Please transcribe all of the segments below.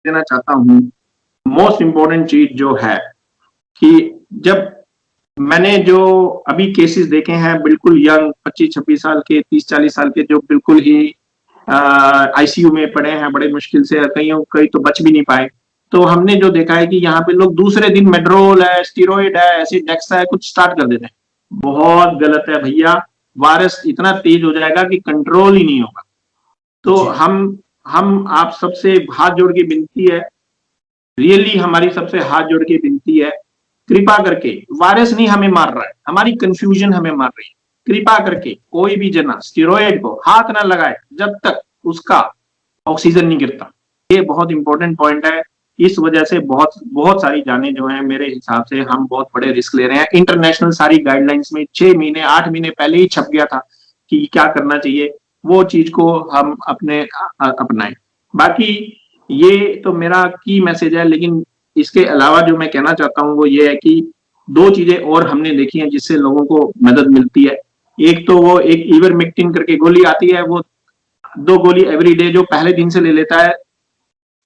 देना चाहता हूँ, मोस्ट इम्पोर्टेंट चीज जो है कि जब मैंने जो अभी केसेस देखे हैं बिल्कुल यंग 25-26 साल के, 30-40 साल के, जो बिल्कुल ही आईसीयू में पड़े हैं बड़े मुश्किल से, कई तो बच भी नहीं पाए। तो हमने जो देखा है कि यहाँ पे लोग दूसरे दिन मेड्रोल है, स्टीरोइड है, ऐसी डेक्सा है, कुछ स्टार्ट कर देते हैं। बहुत गलत है भैया, वायरस इतना तेज हो जाएगा कि कंट्रोल ही नहीं होगा। तो हम आप सबसे हाथ जोड़ के विनती है, रियली हमारी सबसे हाथ जोड़ के विनती है, कृपा करके, वायरस नहीं हमें मार रहा है, हमारी कंफ्यूजन हमें मार रही है। कृपा करके कोई भी जना स्टेरॉयड को हाथ ना लगाए जब तक उसका ऑक्सीजन नहीं गिरता। ये बहुत इंपॉर्टेंट पॉइंट है। इस वजह से बहुत बहुत सारी जानें जो हैं, मेरे हिसाब से हम बहुत बड़े रिस्क ले रहे हैं। इंटरनेशनल सारी गाइडलाइंस में 6 महीने 8 महीने पहले ही छप गया था कि क्या करना चाहिए, वो चीज को हम अपने अपनाएं। बाकी ये तो मेरा की मैसेज है, लेकिन इसके अलावा जो मैं कहना चाहता हूँ वो ये है कि 2 चीजें और हमने देखी हैं जिससे लोगों को मदद मिलती है। एक तो वो एक इवरमेक्टिन करके गोली आती है, वो 2 गोली एवरी डे जो पहले दिन से ले लेता है,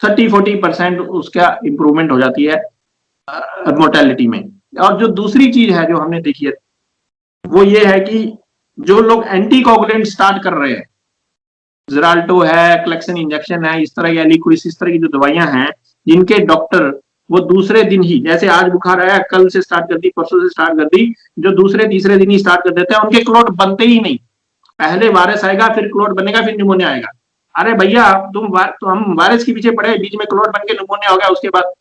30-40% उसका इंप्रूवमेंट हो जाती है मोर्टेलिटी में। और जो दूसरी चीज है जो हमने देखी है वो ये है कि जो लोग एंटीकोगुलेंट स्टार्ट कर रहे हैं, ज़राल्टो है, क्लेक्सन इंजेक्शन है, इस तरह या लिक्विस, इस तरह की जो दवाइयां हैं, जिनके डॉक्टर वो दूसरे दिन ही, जैसे आज बुखार आया कल से स्टार्ट कर दी, परसों से स्टार्ट कर दी, जो दूसरे तीसरे दिन ही स्टार्ट कर देते हैं, उनके क्लॉट बनते ही नहीं। पहले वायरस आएगा, फिर क्लॉट बनेगा, फिर निमोनिया आएगा। अरे भैया तो हम वायरस के पीछे पड़े, बीच में क्लॉट बन के निमोनिया हो गया, उसके बाद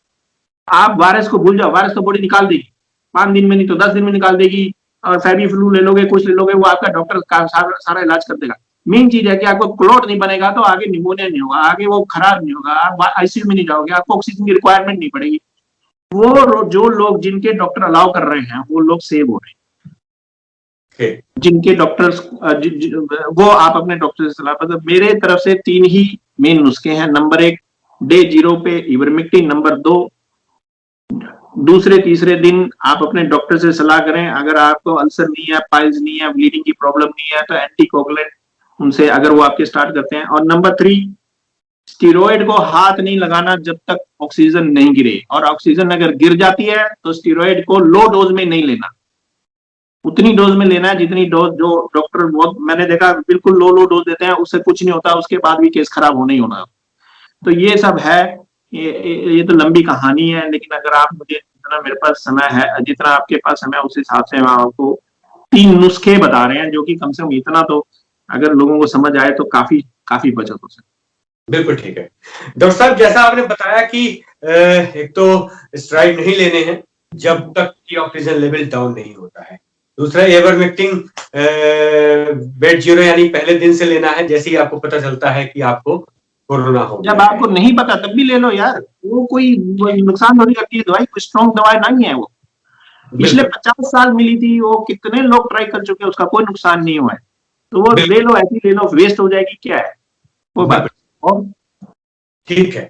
आप वायरस को भूल जाओ, वायरस तो बॉडी निकाल देगी 5 दिन में, नहीं तो 10 दिन में निकाल देगी। और फेबी फ्लू ले लोगे, कुछ ले लोगे, वो आपका डॉक्टर सारा इलाज कर देगा। मेन चीज है कि आपको क्लॉट नहीं बनेगा तो आगे निमोनिया नहीं होगा, आगे वो खराब नहीं होगा, आप आईसीयू में नहीं जाओगे, आपको ऑक्सीजन की रिक्वायरमेंट नहीं पड़ेगी। वो जो लोग जिनके डॉक्टर अलाउ कर रहे हैं वो लोग सेव हो रहे हैं। जिनके डॉक्टर्स वो आप अपने डॉक्टर से सलाह, मतलब मेरे तरफ से 3 ही मेन नुस्खे हैं। नंबर 1, डे 0 पे इवरमेक्टिन। नंबर 2, दूसरे तीसरे दिन आप अपने डॉक्टर से सलाह करें। अगर आपको अल्सर नहीं है, पाइल्स नहीं है, ब्लीडिंग की प्रॉब्लम नहीं है, तो एंटीकोगुलेंट उनसे अगर वो आपके स्टार्ट करते हैं। और नंबर 3, स्टीरॉयड को हाथ नहीं लगाना जब तक ऑक्सीजन नहीं गिरे, और ऑक्सीजन अगर गिर जाती है तो स्टीरॉयड को लो डोज में नहीं लेना, उतनी डोज में लेना है जितनी डोज जो डॉक्टर, बहुत मैंने देखा बिल्कुल लो डोज देते हैं, उससे कुछ नहीं होता, उसके बाद भी केस खराब होना ही होना। तो ये सब है, ये तो लंबी कहानी है, लेकिन अगर आप मुझे जितना मेरे पास समय है, जितना आपके पास समय है, उस हिसाब से हम आपको 3 नुस्खे बता रहे हैं, जो कि कम से कम इतना तो अगर लोगों को समझ आए तो काफी बचत हो सकती है। बिल्कुल ठीक है डॉक्टर साहब, जैसा आपने बताया कि एक तो स्टेरॉइड नहीं लेने हैं जब तक कि ऑक्सीजन लेवल डाउन नहीं होता है। दूसरा, इवरमेक्टिन बेड 0 यानी पहले दिन से लेना है, जैसे ही आपको पता चलता है कि आपको कोरोना हो। जब आपको नहीं पता तब भी ले लो यार, वो कोई नुकसान थोड़ी करती है दवाई, कोई स्ट्रॉन्ग दवाई नहीं है वो। पिछले 50 साल मिली थी, वो कितने लोग ट्राई कर चुके हैं, उसका कोई नुकसान नहीं हुआ है। तो वो ले लो, ऐसी ले लो, वेस्ट हो जाएगी क्या है, वो बात। ठीक है,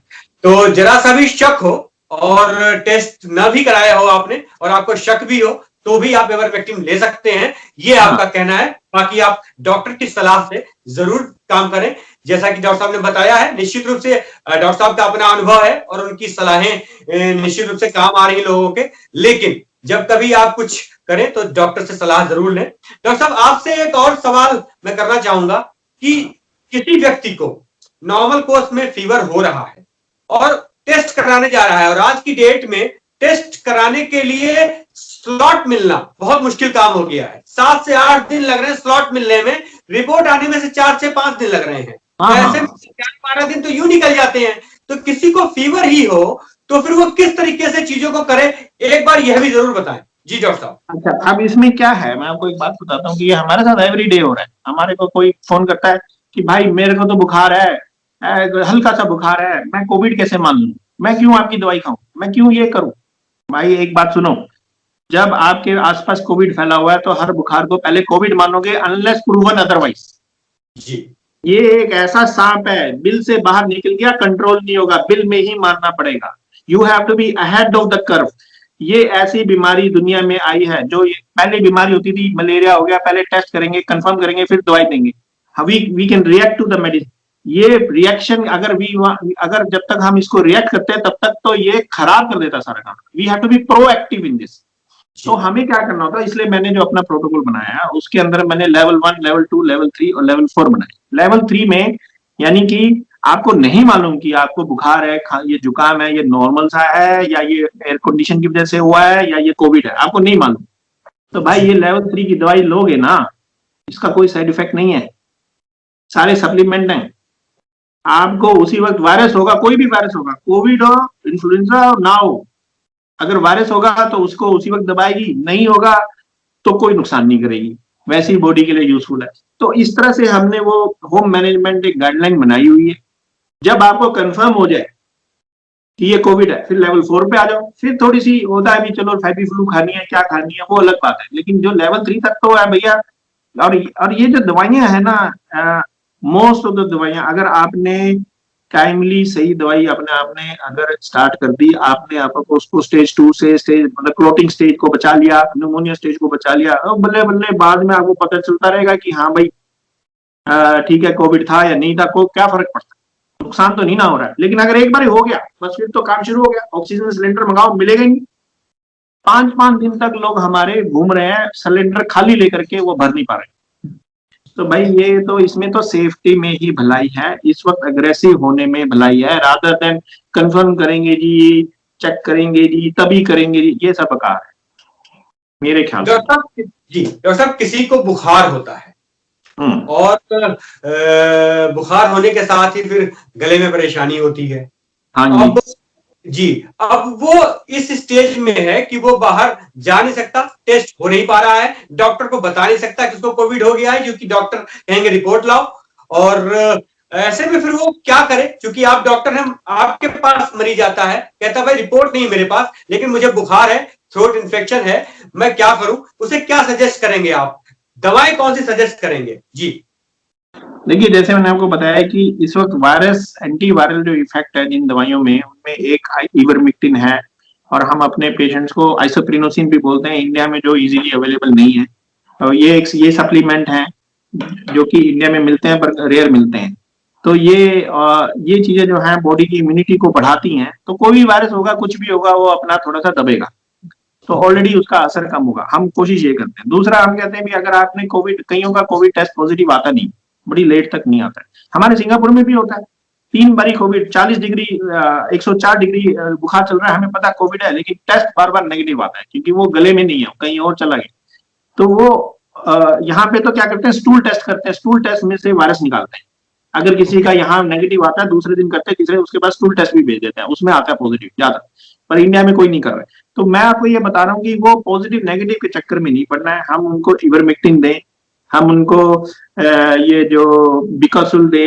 तो जरा सा भी शक हो और टेस्ट ना भी कराया हो आपने, और आपको शक भी हो, तो भी आप इवरमेक्टिन ले सकते हैं, ये आपका कहना है। बाकी आप डॉक्टर की सलाह से जरूर काम करें, जैसा कि डॉक्टर साहब ने बताया है। निश्चित रूप से डॉक्टर साहब का अपना अनुभव है और उनकी सलाहें निश्चित रूप से काम आ रही है लोगों के। लेकिन जब कभी आप कुछ करें तो डॉक्टर से सलाह जरूर लें। डॉक्टर साहब, आपसे एक और सवाल मैं करना चाहूंगा कि किसी व्यक्ति को नॉर्मल कोर्स में फीवर हो रहा है और टेस्ट कराने जा रहा है, और आज की डेट में टेस्ट कराने के लिए स्लॉट मिलना बहुत मुश्किल काम हो गया है। 7 से 8 दिन लग रहे हैं स्लॉट मिलने में, रिपोर्ट आने में से 4 से 5 दिन लग रहे हैं। तो ऐसे में 12 दिन तो यूं निकल जाते हैं। तो किसी को फीवर ही हो तो फिर वो किस तरीके से चीजों को करे, एक बार यह भी जरूर बताएं। जी डॉक्टर साहब। अच्छा, अब इसमें क्या है, मैं आपको एक बात बताता हूँ कि ये हमारे साथ एवरी डे हो रहा है। हमारे को कोई फोन करता है कि भाई मेरे को तो बुखार है, हल्का सा बुखार है, मैं कोविड कैसे मान लूं, मैं क्यों आपकी दवाई खाऊं, मैं क्यों ये करूं। भाई एक बात सुनो, जब आपके आसपास कोविड फैला हुआ है तो हर बुखार को पहले कोविड मानोगे, अनलेस प्रूवन अदरवाइज। जी, ये एक ऐसा सांप है, बिल से बाहर निकल गया, कंट्रोल नहीं होगा, बिल में ही मारना पड़ेगा। You have to be ahead of the curve. ये ऐसी बीमारी दुनिया में आई है, जो पहले बीमारी होती थी, मलेरिया हो गया, पहले टेस्ट करेंगे, कंफर्म करेंगे, फिर दवाई देंगे। We can react to the medicine. ये रिएक्शन अगर जब तक हम इसको रिएक्ट करते हैं तब तक तो ये खराब कर देता सारा काम। We have to be proactive in this. तो हमें क्या करना होता है, इसलिए मैंने जो अपना प्रोटोकॉल बनाया है उसके अंदर मैंने लेवल 1, लेवल 2, लेवल 3 और लेवल 4 बनाए। लेवल 3 में यानी कि आपको नहीं मालूम कि आपको बुखार है, ये जुकाम है, ये नॉर्मल सा है या ये एयर कंडीशन की वजह से हुआ है या ये कोविड है, आपको नहीं मालूम, तो भाई ये लेवल 3 की दवाई लोगे ना, इसका कोई साइड इफेक्ट नहीं है, सारे सप्लीमेंट हैं। आपको उसी वक्त वायरस होगा, कोई भी वायरस होगा, कोविड हो, इन्फ्लुएंजा हो, ना हो, अगर वायरस होगा तो उसको उसी वक्त दबाएगी, नहीं होगा तो कोई नुकसान नहीं करेगी, वैसे ही बॉडी के लिए यूजफुल है। तो इस तरह से हमने वो होम मैनेजमेंट एक गाइडलाइन बनाई हुई है। जब आपको कंफर्म हो जाए कि ये कोविड है, फिर लेवल 4 पे आ जाओ। फिर थोड़ी सी होता है भी, चलो फैबी फ्लू खानी है, क्या खानी है, वो अलग बात है, लेकिन जो लेवल 3 तक तो है भैया। और ये जो दवाइयां है ना, मोस्ट ऑफ द दवाइयां अगर आपने टाइमली सही दवाई अपने आपने अगर स्टार्ट कर दी, आपने आपको उसको स्टेज 2 से स्टेज मतलब क्लोटिंग स्टेज को बचा लिया, न्यूमोनिया स्टेज को बचा लिया, और बल्ले बल्ले बाद में आपको पता चलता रहेगा कि हाँ भाई ठीक है कोविड था या नहीं था, को क्या फर्क पड़ता, नुकसान तो नहीं ना हो रहा है। लेकिन अगर एक बार हो गया बस फिर तो काम शुरू हो गया, ऑक्सीजन सिलेंडर मंगाओ, मिलेगा ही नहीं। 5-5 दिन तक लोग हमारे घूम रहे हैं सिलेंडर खाली लेकर के, वो भर नहीं पा रहे। तो भाई ये तो इसमें तो सेफ्टी में ही भलाई है, इस वक्त अग्रेसिव होने में भलाई है, रादर देन कंफर्म करेंगे जी, चेक करेंगे जी, तभी करेंगे जी, ये सब बेकार है मेरे ख्याल से। डॉक्टर साहब किसी को बुखार होता है और बुखार होने के साथ ही फिर गले में परेशानी होती है। हाँ जी, अब वो इस स्टेज में है कि वो बाहर जा नहीं सकता, टेस्ट हो नहीं पा रहा है, डॉक्टर को बता नहीं सकता कि उसको कोविड हो गया है, क्योंकि डॉक्टर कहेंगे रिपोर्ट लाओ। और ऐसे में फिर वो क्या करे, क्योंकि आप डॉक्टर हैं, आपके पास मरीज आता है, कहता भाई रिपोर्ट नहीं मेरे पास, लेकिन मुझे बुखार है, थ्रोट इन्फेक्शन है, मैं क्या करूं, उसे क्या सजेस्ट करेंगे आप, दवाएं कौन सी सजेस्ट करेंगे? जी देखिए, जैसे मैंने आपको बताया कि इस वक्त वायरस एंटीवायरल जो इफेक्ट है जिन दवाइयों में, उनमें एक इवरमेक्टिन है, और हम अपने पेशेंट्स को आइसोप्रिनोसिन भी बोलते हैं, इंडिया में जो इजीली अवेलेबल नहीं है। और ये सप्लीमेंट हैं जो कि इंडिया में मिलते हैं पर रेयर मिलते हैं। तो ये चीजें जो हैं बॉडी की इम्यूनिटी को बढ़ाती हैं, तो कोई भी वायरस होगा, कुछ भी होगा, वो अपना थोड़ा सा दबेगा, तो ऑलरेडी उसका असर कम होगा। हम कोशिश ये करते हैं। दूसरा हम कहते हैं भी अगर आपने कोविड, कईयों का कोविड टेस्ट पॉजिटिव आता नहीं, बड़ी लेट तक नहीं आता है, हमारे सिंगापुर में भी होता है, 3 बारी कोविड, 40 डिग्री 104 डिग्री बुखार चल रहा है, हमें पता कोविड है, लेकिन टेस्ट बार बार नेगेटिव आता है, क्योंकि वो गले में नहीं है, कहीं और चला गया। तो वो यहाँ पे तो क्या करते हैं, स्टूल टेस्ट करते हैं, स्टूल टेस्ट में से वायरस निकालते हैं। अगर किसी का यहाँ नेगेटिव आता है, दूसरे दिन करते हैं, तीसरे उसके बाद स्टूल टेस्ट भी भेज देते हैं, उसमें आता है पॉजिटिव ज्यादा, पर इंडिया में कोई नहीं कर रहा है। तो मैं आपको ये बता रहा हूँ कि वो पॉजिटिव नेगेटिव के चक्कर में नहीं पड़ना है, हम उनको इवरमेक्टिन दें, हम उनको ये जो बिकासुल दे,